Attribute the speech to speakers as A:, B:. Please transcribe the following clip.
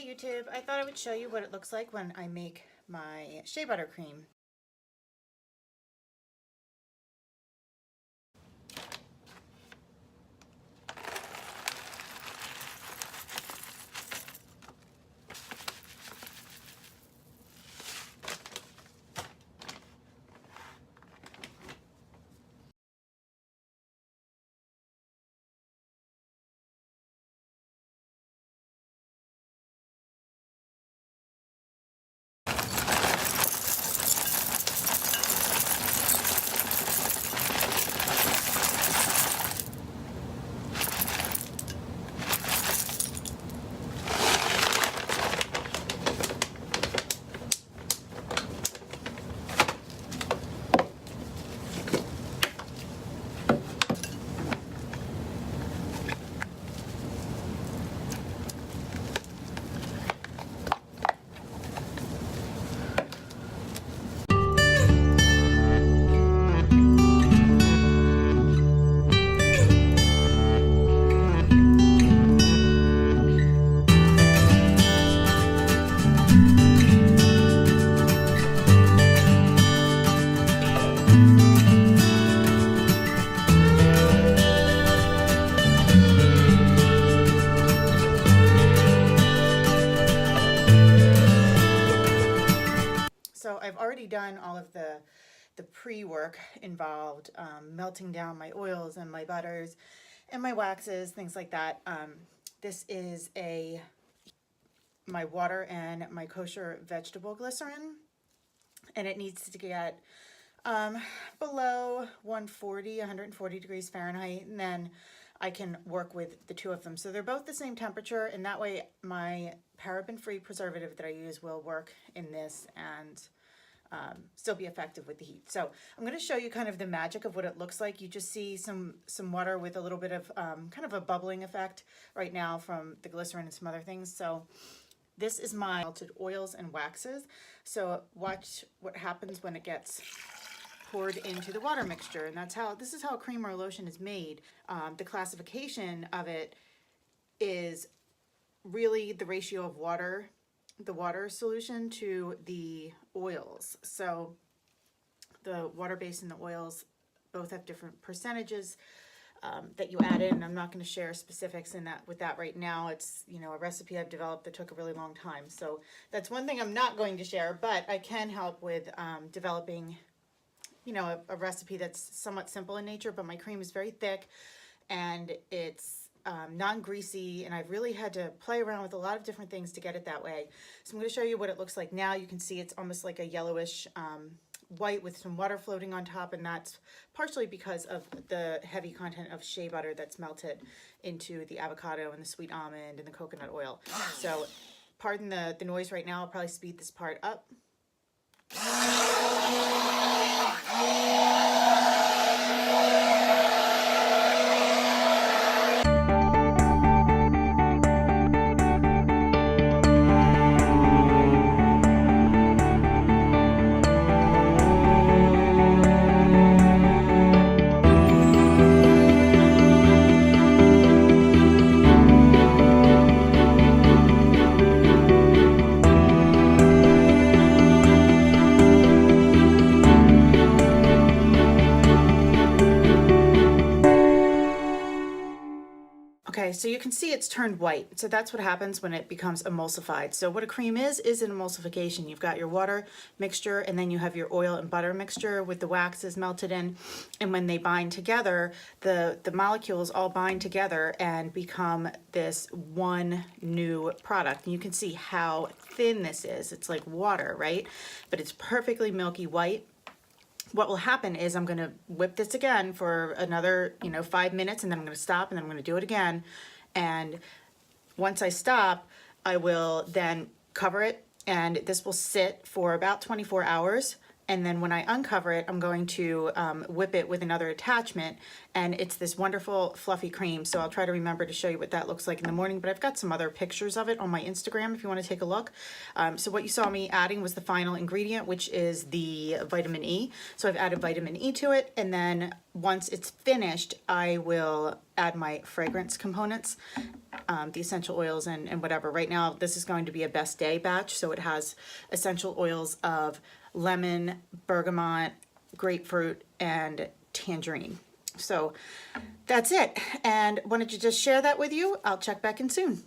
A: YouTube. I thought I would show you what it looks like when I make my shea butter cream. So I've already done all of the pre-work involved, melting down my oils and my butters and my waxes, things like that. This is my water and my kosher vegetable glycerin, and it needs to get below 140 degrees Fahrenheit, and then I can work with the two of them. So they're both the same temperature, and that way my paraben-free preservative that I use will work in this and still be effective with the heat. So I'm going to show you kind of the magic of what it looks like. You just see some water with a little bit of kind of a bubbling effect right now from the glycerin and some other things. So this is my melted oils and waxes. So watch what happens when it gets poured into the water mixture, and this is how a cream or a lotion is made. The classification of it is really the ratio of the water solution to the oils. So the water base and the oils both have different percentages that you add in. I'm not going to share specifics with that right now. It's, a recipe I've developed that took a really long time. So that's one thing I'm not going to share, but I can help with developing a recipe that's somewhat simple in nature, but my cream is very thick and it's non-greasy, and I've really had to play around with a lot of different things to get it that way. So I'm going to show you what it looks like now. You can see it's almost like a yellowish white with some water floating on top, and that's partially because of the heavy content of shea butter that's melted into the avocado and the sweet almond and the coconut oil. So pardon the noise right now. I'll probably speed this part up. Okay, so you can see it's turned white. So that's what happens when it becomes emulsified. So what a cream is an emulsification. You've got your water mixture, and then you have your oil and butter mixture with the waxes melted in. And when they bind together, the molecules all bind together and become this one new product. And you can see how thin this is. It's like water, right? But it's perfectly milky white. What will happen is I'm going to whip this again for another, 5 minutes, and then I'm going to stop, and then I'm going to do it again. And once I stop, I will then cover it, and this will sit for about 24 hours. And then when I uncover it, I'm going to whip it with another attachment, and it's this wonderful fluffy cream. So I'll try to remember to show you what that looks like in the morning, but I've got some other pictures of it on my Instagram if you want to take a look. So what you saw me adding was the final ingredient, which is the vitamin E. So I've added vitamin E to it, and then once it's finished, I will add my fragrance components. the essential oils and whatever. Right now, this is going to be a best day batch, so it has essential oils of lemon, bergamot, grapefruit, and tangerine. So that's it. And wanted to just share that with you. I'll check back in soon.